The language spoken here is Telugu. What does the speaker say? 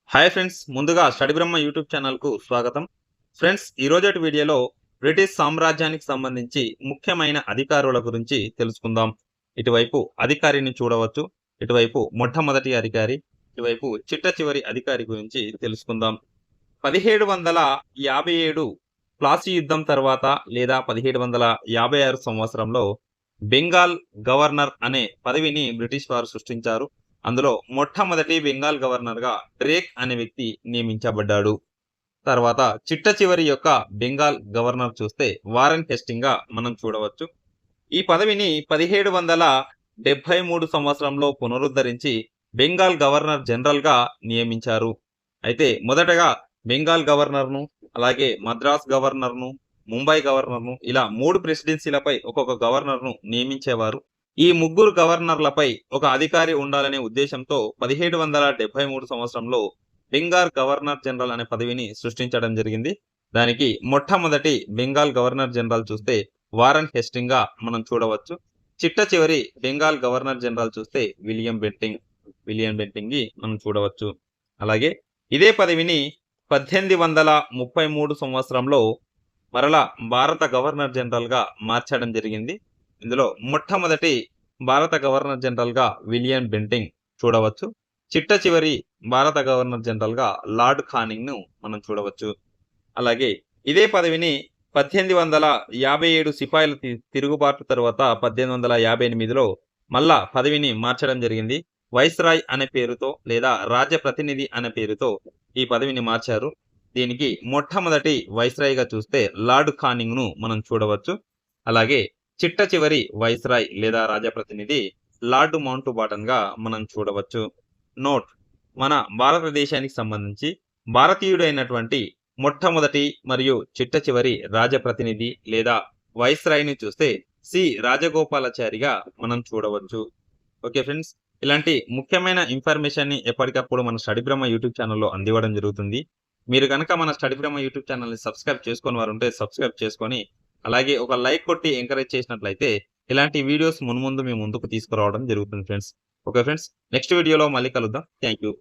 హాయ్ ఫ్రెండ్స్, ముందుగా స్టడీ బ్రహ్మ యూట్యూబ్ ఛానల్కు స్వాగతం. ఫ్రెండ్స్, ఈ రోజటి వీడియోలో బ్రిటిష్ సామ్రాజ్యానికి సంబంధించి ముఖ్యమైన అధికారుల గురించి తెలుసుకుందాం. ఇటువైపు అధికారిని చూడవచ్చు, ఇటువైపు మొట్టమొదటి అధికారి, ఇటువైపు చిట్ట చివరి అధికారి గురించి తెలుసుకుందాం. 1757 ప్లాసీ యుద్ధం తర్వాత లేదా 1756 సంవత్సరంలో బెంగాల్ గవర్నర్ అనే పదవిని బ్రిటిష్ వారు సృష్టించారు. అందులో మొట్టమొదటి బెంగాల్ గవర్నర్ గా డ్రేక్ అనే వ్యక్తి నియమించబడ్డాడు. తర్వాత చిట్ట చివరి యొక్క బెంగాల్ గవర్నర్ చూస్తే వారెన్ హేస్టింగ్ గా మనం చూడవచ్చు. ఈ పదవిని 1773 సంవత్సరంలో పునరుద్ధరించి బెంగాల్ గవర్నర్ జనరల్ గా నియమించారు. అయితే మొదటగా బెంగాల్ గవర్నర్ ను, అలాగే మద్రాస్ గవర్నర్ ను, ముంబై గవర్నర్ ను, ఇలా 3 ప్రెసిడెన్సీలపై ఒక్కొక్క గవర్నర్ ను నియమించేవారు. ఈ ముగ్గురు గవర్నర్లపై ఒక అధికారి ఉండాలనే ఉద్దేశంతో 1773 సంవత్సరంలో బెంగాల్ గవర్నర్ జనరల్ అనే పదవిని సృష్టించడం జరిగింది. దానికి మొట్టమొదటి బెంగాల్ గవర్నర్ జనరల్ చూస్తే వారెన్ హేస్టింగ్ గా మనం చూడవచ్చు. చిట్ట చివరి బెంగాల్ గవర్నర్ జనరల్ చూస్తే విలియం బెంటింగ్ ని మనం చూడవచ్చు. అలాగే ఇదే పదవిని 1833 సంవత్సరంలో మరలా భారత గవర్నర్ జనరల్ గా మార్చడం జరిగింది. ఇందులో మొట్టమొదటి భారత గవర్నర్ జనరల్ గా విలియం బెంటింగ్ చూడవచ్చు. చిట్ట చివరి భారత గవర్నర్ జనరల్ గా లార్డ్ కానింగ్ ను మనం చూడవచ్చు. అలాగే ఇదే పదవిని 1857 సిపాయిల తిరుగుబాటు తర్వాత 1858లో మళ్ళా పదవిని మార్చడం జరిగింది. వైస్రాయ్ అనే పేరుతో లేదా రాజ్య ప్రతినిధి అనే పేరుతో ఈ పదవిని మార్చారు. దీనికి మొట్టమొదటి వైస్రాయ్ గా చూస్తే లార్డ్ కానింగ్ ను మనం చూడవచ్చు. అలాగే చిట్ట చివరి వైస్రాయ్ లేదా రాజప్రతినిధి లార్డ్ మౌంట్ బాటన్ గా మనం చూడవచ్చు. నోట్: మన భారతదేశానికి సంబంధించి భారతీయుడైనటువంటి మొట్టమొదటి మరియు చిట్ట చివరి రాజప్రతినిధి లేదా వైస్రాయ్ ని చూస్తే సి రాజగోపాలాచారిగా మనం చూడవచ్చు. ఓకే ఫ్రెండ్స్, ఇలాంటి ముఖ్యమైన ఇన్ఫర్మేషన్ ని ఎప్పటికప్పుడు మన స్టడీ బ్రహ్మ యూట్యూబ్ ఛానల్లో అందివ్వడం జరుగుతుంది. మీరు కనుక మన స్టడీ బ్రహ్మ యూట్యూబ్ ఛానల్ ని సబ్స్క్రైబ్ చేసుకొని వారు ఉంటే సబ్స్క్రైబ్ చేసుకొని అలాగే ఒక లైక్ కొట్టి ఎంకరేజ్ చేసినట్లయితే ఇలాంటి వీడియోస్ మున్ముందు మీ ముందుకు తీసుకురావడం జరుగుతుంది ఫ్రెండ్స్. ఓకే ఫ్రెండ్స్, నెక్స్ట్ వీడియోలో మళ్ళీ కలుద్దాం. Thank you.